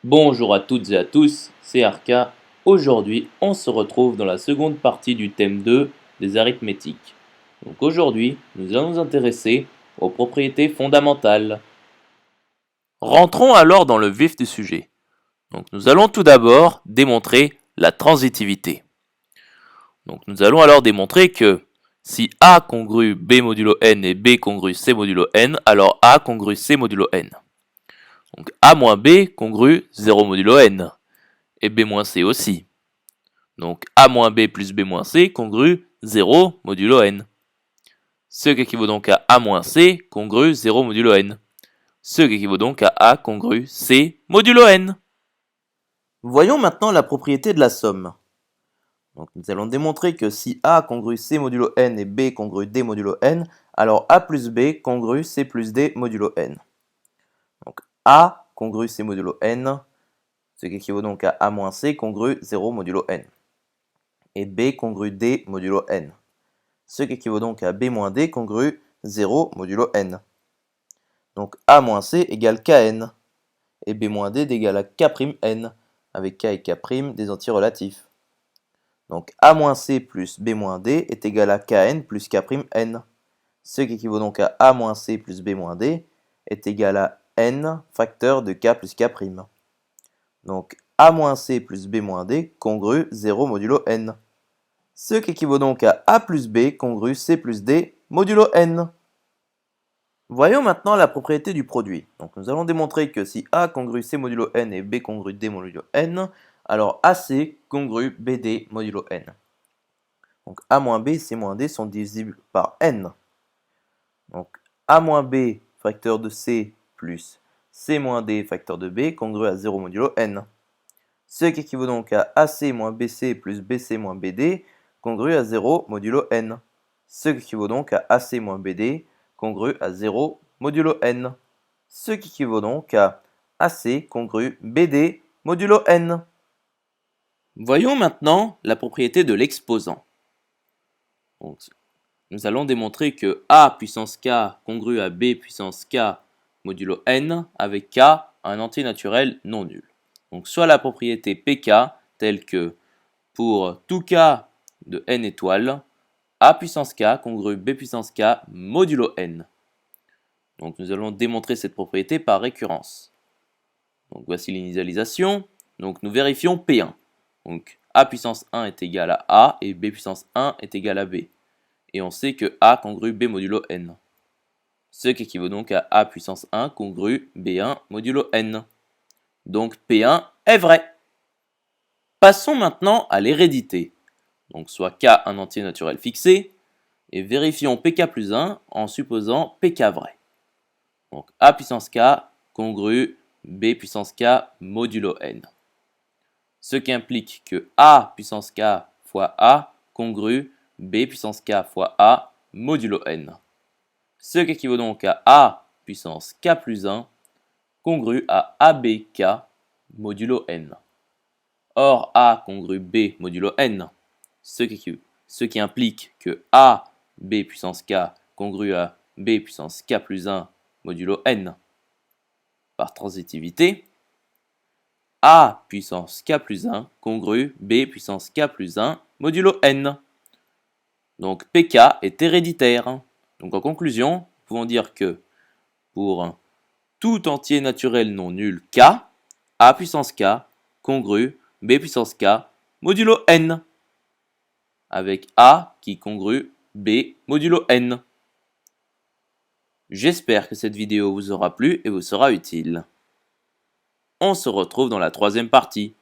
Bonjour à toutes et à tous, c'est Arca. Aujourd'hui, on se retrouve dans la seconde partie du thème 2 des arithmétiques. Donc aujourd'hui, nous allons nous intéresser aux propriétés fondamentales. Rentrons alors dans le vif du sujet. Donc nous allons tout d'abord démontrer la transitivité. Donc nous allons alors démontrer que si A congrue B modulo n et B congrue C modulo n, alors A congrue C modulo n. Donc A moins B congrue 0 modulo n. Et B moins C aussi. Donc A moins B plus B moins C congrue 0 modulo n. Ce qui équivaut donc à A moins C congrue 0 modulo n. Ce qui équivaut donc à A congrue C modulo n. Voyons maintenant la propriété de la somme. Donc nous allons démontrer que si A congrue C modulo n et B congrue D modulo n, alors A plus B congrue C plus D modulo n. Donc A congrue C modulo n, ce qui équivaut donc à A moins C congrue 0 modulo n. Et B congrue D modulo n, ce qui équivaut donc à B moins D congrue 0 modulo n. Donc A moins C égale Kn, et B moins D égale à K'N, avec K et K' des entiers relatifs. Donc A moins C plus B moins D est égal à Kn plus K'N, ce qui équivaut donc à A moins C plus B moins D est égal à N facteur de K plus K'. Donc A moins C plus B moins D congrue 0 modulo N, ce qui équivaut donc à A plus B congrue C plus D modulo N. Voyons maintenant la propriété du produit. Donc nous allons démontrer que si A congrue C modulo N et B congrue D modulo N, alors AC congrue BD modulo N. Donc A moins B et C moins D sont divisibles par N. Donc A moins B facteur de C plus C moins D facteur de B congrue à 0 modulo N. Ce qui équivaut donc à AC moins BC plus BC moins BD congrue à 0 modulo N. Ce qui équivaut donc à AC moins BD congrue à 0 modulo N. Ce qui équivaut donc à AC congrue BD modulo N. Voyons maintenant la propriété de l'exposant. Donc, nous allons démontrer que A puissance K congrue à B puissance K modulo N avec K un entier naturel non nul. Donc soit la propriété PK telle que pour tout K de n étoiles, A puissance K congrue B puissance K modulo N. Donc nous allons démontrer cette propriété par récurrence. Donc voici l'initialisation. Donc nous vérifions P1. Donc A puissance 1 est égal à A et B puissance 1 est égal à B. Et on sait que A congrue B modulo N. Ce qui équivaut donc à A puissance 1 congrue B1 modulo N. Donc P1 est vrai. Passons maintenant à l'hérédité. Donc soit K un entier naturel fixé, et vérifions Pk plus 1 en supposant Pk vrai. Donc A puissance K congrue B puissance K modulo N. Ce qui implique que A puissance K fois A congrue B puissance K fois A modulo N. Ce qui équivaut donc à A puissance K plus 1 congrue à ABK modulo N. Or A congrue B modulo N, ce qui implique que A B puissance K congrue à B puissance K plus 1 modulo N. Par transitivité, A puissance K plus 1 congrue B puissance K plus 1 modulo N. Donc PK est héréditaire. Donc en conclusion, nous pouvons dire que pour tout entier naturel non nul K, A puissance K congrue B puissance K modulo N, avec A qui congrue B modulo N. J'espère que cette vidéo vous aura plu et vous sera utile. On se retrouve dans la troisième partie.